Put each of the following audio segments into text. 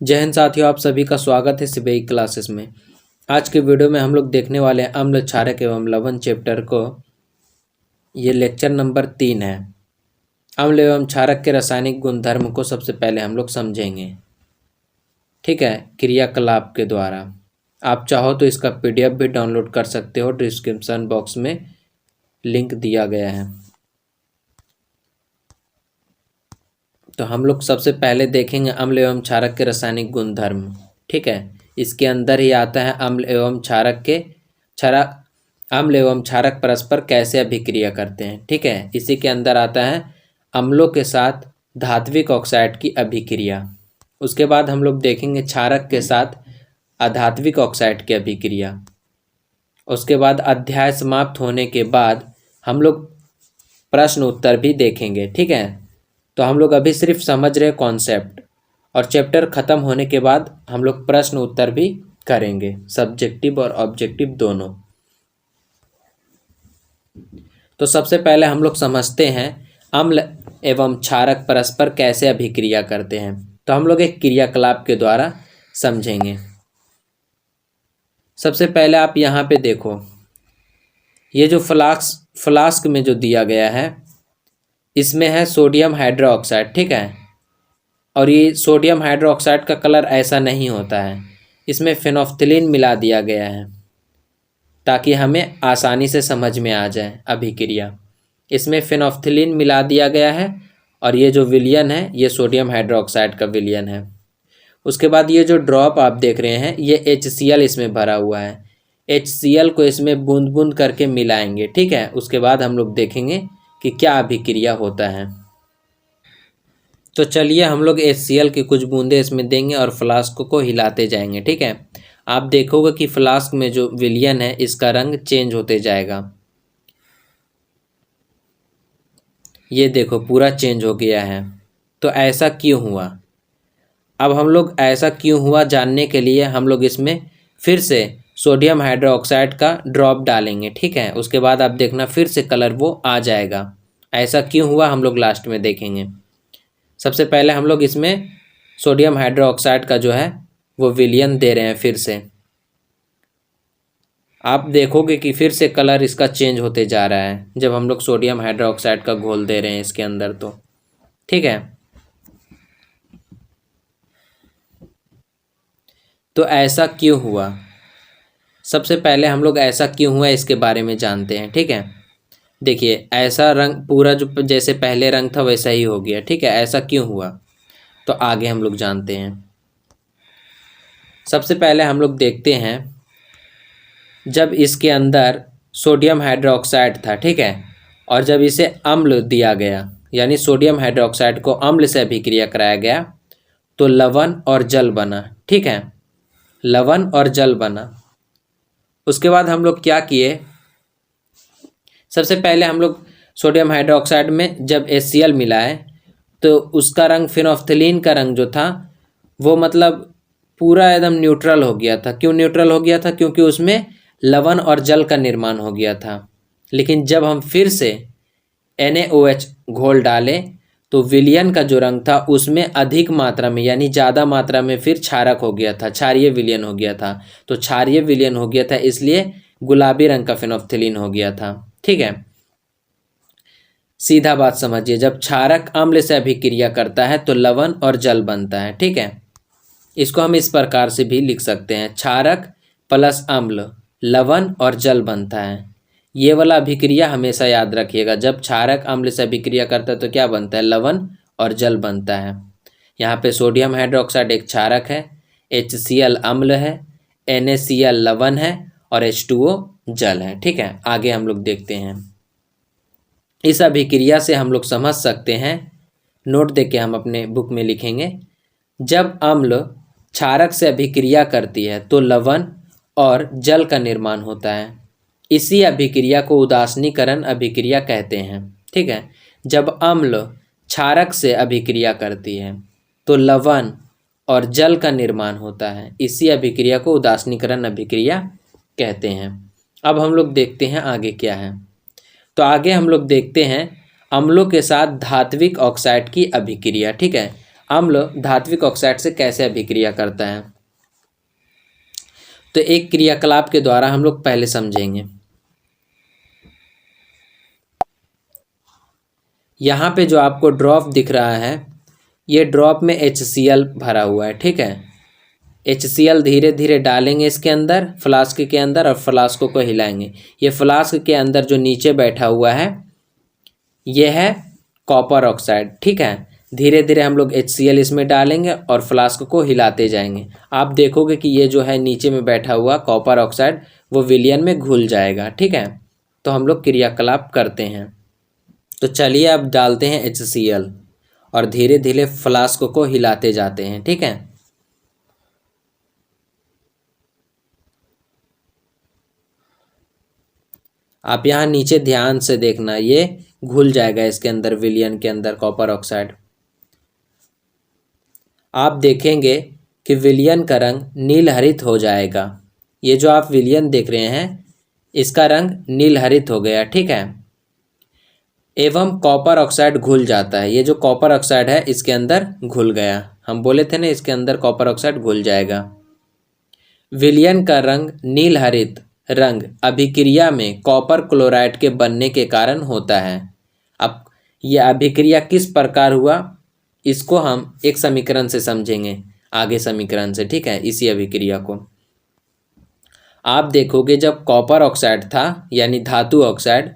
जय हिंद साथियों, आप सभी का स्वागत है सीबीआई क्लासेस में। आज के वीडियो में हम लोग देखने वाले हैं अम्ल क्षारक एवं लवण चैप्टर को। ये लेक्चर नंबर 3 है। अम्ल एवं क्षारक के रासायनिक गुणधर्म को सबसे पहले हम लोग समझेंगे, ठीक है, क्रियाकलाप के द्वारा। आप चाहो तो इसका PDF भी डाउनलोड कर सकते हो, डिस्क्रिप्शन बॉक्स में लिंक दिया गया है। तो हम लोग सबसे पहले देखेंगे अम्ल एवं क्षारक के रासायनिक गुणधर्म, ठीक है। इसके अंदर ही आता है अम्ल एवं क्षारक परस्पर कैसे अभिक्रिया करते हैं, ठीक है। इसी के अंदर आता है अम्लों के साथ धात्विक ऑक्साइड की अभिक्रिया। उसके बाद हम लोग देखेंगे क्षारक के साथ अधात्विक ऑक्साइड की अभिक्रिया। उसके बाद अध्याय समाप्त होने के बाद हम लोग प्रश्न उत्तर भी देखेंगे, ठीक है। तो हम लोग अभी सिर्फ समझ रहे कॉन्सेप्ट, और चैप्टर ख़त्म होने के बाद हम लोग प्रश्न उत्तर भी करेंगे, सब्जेक्टिव और ऑब्जेक्टिव दोनों। तो सबसे पहले हम लोग समझते हैं अम्ल एवं क्षारक परस्पर कैसे अभिक्रिया करते हैं। तो हम लोग एक क्रियाकलाप के द्वारा समझेंगे। सबसे पहले आप यहाँ पे देखो, ये जो फ्लास्क में जो दिया गया है, इसमें है सोडियम हाइड्रोक्साइड, ठीक है। और ये सोडियम हाइड्रोक्साइड का कलर ऐसा नहीं होता है, इसमें फेनोल्फ्थलीन मिला दिया गया है ताकि हमें आसानी से समझ में आ जाए अभिक्रिया। इसमें फेनोल्फ्थलीन मिला दिया गया है और ये जो विलयन है ये सोडियम हाइड्रोक्साइड का विलयन है। उसके बाद ये जो ड्रॉप आप देख रहे हैं ये HCl इसमें भरा हुआ है। HCl को इसमें बूंद बूंद करके मिलाएंगे, ठीक है। उसके बाद हम लोग देखेंगे कि क्या अभिक्रिया होता है। तो चलिए हम लोग HCl की कुछ बूंदें इसमें देंगे और फ्लास्क को हिलाते जाएंगे, ठीक है। आप देखोगे कि फ्लास्क में जो विलयन है इसका रंग चेंज होते जाएगा। ये देखो पूरा चेंज हो गया है। तो ऐसा क्यों हुआ? अब हम लोग ऐसा क्यों हुआ जानने के लिए हम लोग इसमें फिर से सोडियम हाइड्रोक्साइड का ड्रॉप डालेंगे, ठीक है। उसके बाद आप देखना फिर से कलर वो आ जाएगा। ऐसा क्यों हुआ हम लोग लास्ट में देखेंगे। सबसे पहले हम लोग इसमें सोडियम हाइड्रोक्साइड का जो है वो विलयन दे रहे हैं फिर से। आप देखोगे कि फिर से कलर इसका चेंज होते जा रहा है जब हम लोग सोडियम हाइड्रोक्साइड का घोल दे रहे हैं इसके अंदर, तो ठीक है। तो ऐसा क्यों हुआ, सबसे पहले हम लोग ऐसा क्यों हुआ इसके बारे में जानते हैं, ठीक है। देखिए ऐसा रंग पूरा जो जैसे पहले रंग था वैसा ही हो गया, ठीक है। ऐसा क्यों हुआ तो आगे हम लोग जानते हैं। सबसे पहले हम लोग देखते हैं जब इसके अंदर सोडियम हाइड्रोक्साइड था, ठीक है, और जब इसे अम्ल दिया गया यानी सोडियम हाइड्रोक्साइड को अम्ल से अभिक्रिया कराया गया तो लवण और जल बना, ठीक है। लवण और जल बना। उसके बाद हम लोग क्या किए, सबसे पहले हम लोग सोडियम हाइड्रोक्साइड में जब HCl मिलाए तो उसका रंग फेनोल्फ्थलीन का रंग जो था वो मतलब पूरा एकदम न्यूट्रल हो गया था। क्यों न्यूट्रल हो गया था? क्योंकि उसमें लवण और जल का निर्माण हो गया था। लेकिन जब हम फिर से NaOH घोल डाले तो विलयन का जो रंग था उसमें अधिक मात्रा में यानी ज़्यादा मात्रा में फिर क्षारक हो गया था, क्षारीय विलयन हो गया था। तो क्षारीय विलयन हो गया था इसलिए गुलाबी रंग का फेनोल्फ्थलीन हो गया था, ठीक है। सीधा बात समझिए, जब क्षारक अम्ल से अभिक्रिया करता है तो लवण और जल बनता है, ठीक है। इसको हम इस प्रकार से भी लिख सकते हैं, क्षारक प्लस अम्ल लवण और जल बनता है। ये वाला अभिक्रिया हमेशा याद रखिएगा, जब क्षारक अम्ल से अभिक्रिया करता है तो क्या बनता है? लवण और जल बनता है। यहाँ पे सोडियम हाइड्रोक्साइड एक क्षारक है, HCl अम्ल है, NaCl लवण है और H2O जल है, ठीक है। आगे हम लोग देखते हैं। इस अभिक्रिया से हम लोग समझ सकते हैं, नोट देके हम अपने बुक में लिखेंगे, जब अम्ल क्षारक से अभिक्रिया करती है तो लवण और जल का निर्माण होता है। इसी अभिक्रिया को उदासीनीकरण अभिक्रिया कहते हैं, ठीक है। जब अम्ल क्षारक से अभिक्रिया करती है तो लवण और जल का निर्माण होता है। इसी अभिक्रिया को उदासीनीकरण अभिक्रिया कहते हैं। अब हम लोग देखते हैं आगे क्या है। तो आगे हम लोग देखते हैं अम्लों के साथ धात्विक ऑक्साइड की अभिक्रिया, ठीक है। अम्ल धात्विक ऑक्साइड से कैसे अभिक्रिया करता है। तो एक क्रियाकलाप के द्वारा हम लोग पहले समझेंगे। यहाँ पे जो आपको ड्रॉप दिख रहा है, ये ड्रॉप में HCl भरा हुआ है, ठीक है। HCl धीरे धीरे डालेंगे इसके अंदर, फ्लास्क के अंदर, और फ्लास्क को हिलाएंगे। ये फ्लास्क के अंदर जो नीचे बैठा हुआ है ये है कॉपर ऑक्साइड, ठीक है। धीरे धीरे हम लोग HCl इसमें डालेंगे और फ्लास्क को हिलाते जाएंगे। आप देखोगे कि ये जो है नीचे में बैठा हुआ कॉपर ऑक्साइड वो विलयन में घुल जाएगा, ठीक है। तो हम लोग क्रियाकलाप करते हैं। तो चलिए अब डालते हैं HCl और धीरे धीरे फ्लास्क को हिलाते जाते हैं, ठीक है। आप यहाँ नीचे ध्यान से देखना, ये घुल जाएगा इसके अंदर, विलयन के अंदर कॉपर ऑक्साइड। आप देखेंगे कि विलयन का रंग नील हरित हो जाएगा। ये जो आप विलयन देख रहे हैं इसका रंग नील हरित हो गया, ठीक है। एवं कॉपर ऑक्साइड घुल जाता है। ये जो कॉपर ऑक्साइड है इसके अंदर घुल गया। हम बोले थे ना इसके अंदर कॉपर ऑक्साइड घुल जाएगा। विलयन का रंग नील हरित रंग अभिक्रिया में कॉपर क्लोराइड के बनने के कारण होता है। अब यह अभिक्रिया किस प्रकार हुआ इसको हम एक समीकरण से समझेंगे, आगे समीकरण से, ठीक है। इसी अभिक्रिया को आप देखोगे, जब कॉपर ऑक्साइड था यानी धातु ऑक्साइड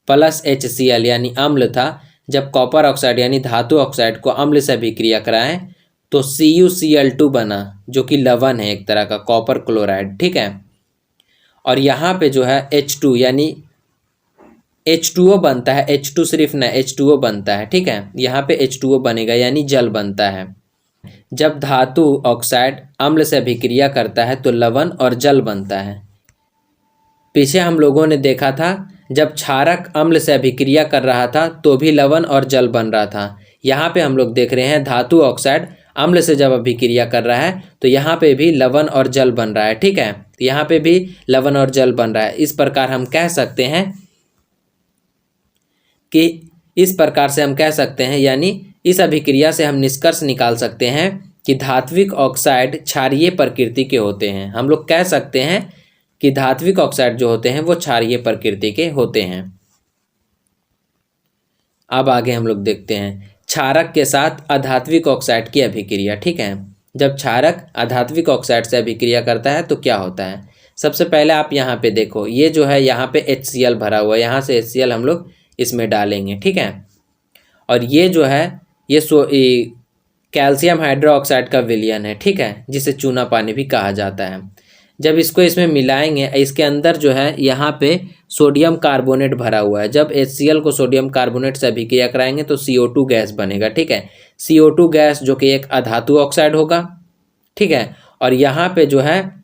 प्लस HCl यानी अम्ल था, जब कॉपर ऑक्साइड यानी धातु ऑक्साइड को अम्ल से अभिक्रिया कराएं तो CuCl2 बना, जो कि लवण है एक तरह का, कॉपर क्लोराइड, ठीक है। और यहाँ पे जो है H2 यानी H2O बनता है। H2 सिर्फ ना, H2O बनता है, ठीक है। यहाँ पे H2O बनेगा यानी जल बनता है। जब धातु ऑक्साइड अम्ल से अभिक्रिया करता है तो लवण और जल बनता है। पीछे हम लोगों ने देखा था जब क्षारक अम्ल से अभिक्रिया कर रहा था तो भी लवण और जल बन रहा था। यहाँ पे हम लोग देख रहे हैं धातु ऑक्साइड अम्ल से जब अभिक्रिया कर रहा है तो यहाँ पे भी लवण और जल बन रहा है, ठीक है। तो यहाँ पे भी लवण और जल बन रहा है। इस प्रकार हम कह सकते हैं कि यानी इस अभिक्रिया से हम निष्कर्ष निकाल सकते हैं कि धात्विक ऑक्साइड क्षारीय प्रकृति के होते हैं। हम लोग कह सकते हैं कि धात्विक ऑक्साइड जो होते हैं वो क्षारीय प्रकृति के होते हैं। अब आगे हम लोग देखते हैं क्षारक के साथ अधात्विक ऑक्साइड की अभिक्रिया, ठीक है। जब क्षारक अधात्विक ऑक्साइड से अभिक्रिया करता है तो क्या होता है। सबसे पहले आप यहाँ पे देखो, ये जो है यहाँ पे HCl भरा हुआ है, यहाँ से HCl हम लोग इसमें डालेंगे, ठीक है। और ये जो है ये कैल्शियम हाइड्रोक्साइड का विलयन है, ठीक है, जिसे चूना पानी भी कहा जाता है। जब इसको इसमें मिलाएंगे, इसके अंदर जो है यहाँ पे सोडियम कार्बोनेट भरा हुआ है। जब HCl को सोडियम कार्बोनेट से अभिक्रिया कराएंगे तो CO2 गैस बनेगा, ठीक है। CO2 गैस जो कि एक अधातु ऑक्साइड होगा, ठीक है। और यहाँ पे जो है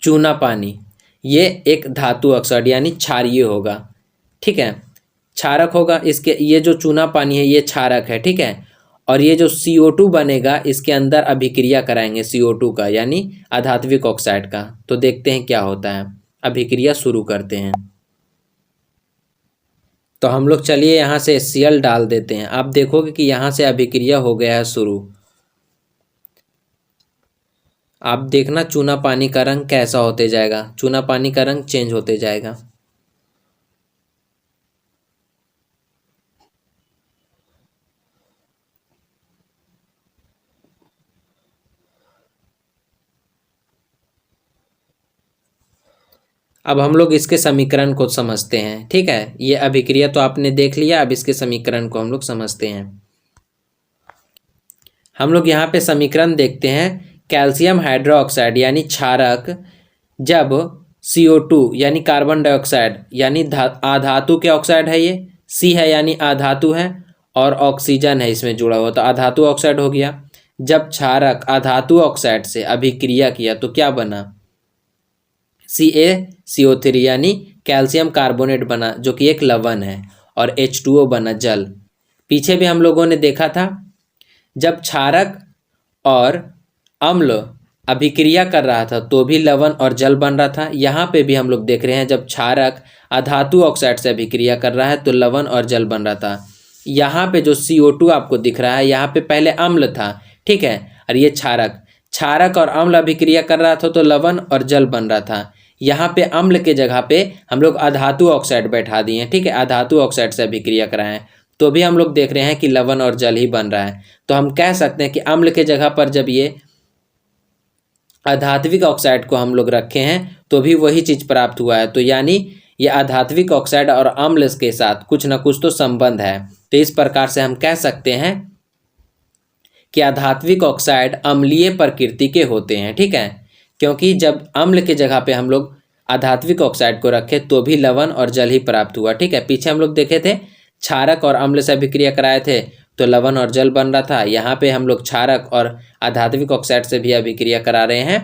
चूना पानी, ये एक धातु ऑक्साइड यानी क्षारीय होगा, ठीक है, क्षारक होगा। इसके ये जो चूना पानी है ये क्षारक है, ठीक है। और ये जो CO2 बनेगा इसके अंदर अभिक्रिया कराएंगे CO2 का यानी अधात्विक ऑक्साइड का। तो देखते हैं क्या होता है, अभिक्रिया शुरू करते हैं। तो हम लोग चलिए यहाँ से HCl डाल देते हैं। आप देखोगे कि यहाँ से अभिक्रिया हो गया है शुरू। आप देखना चूना पानी का रंग कैसा होते जाएगा, चूना पानी का रंग चेंज होते जाएगा। अब हम लोग इसके समीकरण को समझते हैं, ठीक है। ये अभिक्रिया तो आपने देख लिया, अब इसके समीकरण को हम लोग समझते हैं। हम लोग यहाँ पे समीकरण देखते हैं। कैल्शियम हाइड्रोक्साइड यानी क्षारक जब CO2 यानी कार्बन डाइऑक्साइड यानी अधातु के ऑक्साइड है, ये C है यानी अधातु है, और ऑक्सीजन है इसमें जुड़ा हुआ, तो अधातु ऑक्साइड हो गया। जब क्षारक अधातु ऑक्साइड से अभिक्रिया किया तो क्या बना, CaCO3 यानी कैल्शियम कार्बोनेट बना, जो कि एक लवण है, और H2O बना, जल। पीछे भी हम लोगों ने देखा था जब क्षारक और अम्ल अभिक्रिया कर रहा था तो भी लवण और जल बन रहा था। यहाँ पे भी हम लोग देख रहे हैं जब क्षारक अधातु ऑक्साइड से अभिक्रिया कर रहा है तो लवण और जल बन रहा था। यहाँ पे जो CO2 आपको दिख रहा है, यहाँ पे पहले अम्ल था, ठीक है, और ये क्षारक, क्षारक और अम्ल अभिक्रिया कर रहा था तो लवण और जल बन रहा था। यहाँ पे अम्ल के जगह पे हम लोग अधातु ऑक्साइड बैठा दिए, ठीक है, अधातु ऑक्साइड से अभिक्रिया कराएं तो भी हम लोग देख रहे हैं कि लवण और जल ही बन रहा है। तो हम कह सकते हैं कि अम्ल के जगह पर जब ये अधात्विक ऑक्साइड को हम लोग रखे हैं तो भी वही चीज़ प्राप्त हुआ है। तो यानी ये अधात्विक ऑक्साइड और अम्ल के साथ कुछ ना कुछ तो संबंध है। तो इस प्रकार से हम कह सकते हैं कि अधात्विक ऑक्साइड अम्लीय प्रकृति के होते हैं, ठीक है, क्योंकि जब अम्ल के जगह पे हम लोग अधात्विक ऑक्साइड को रखे तो भी लवण और जल ही प्राप्त हुआ, ठीक है। पीछे हम लोग देखे थे क्षारक और अम्ल से अभिक्रिया कराए थे तो लवण और जल बन रहा था। यहाँ पे हम लोग क्षारक और अधात्विक ऑक्साइड से भी अभिक्रिया करा रहे हैं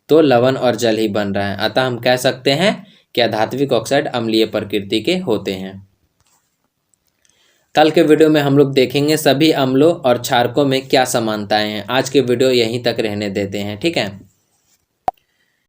तो लवण और जल ही बन रहा है। अतः हम कह सकते हैं कि अधात्विक ऑक्साइड अम्लीय प्रकृति के होते हैं। कल के वीडियो में हम लोग देखेंगे सभी अम्लों और क्षारकों में क्या समानताएं हैं। आज के वीडियो यहीं तक रहने देते हैं, ठीक है।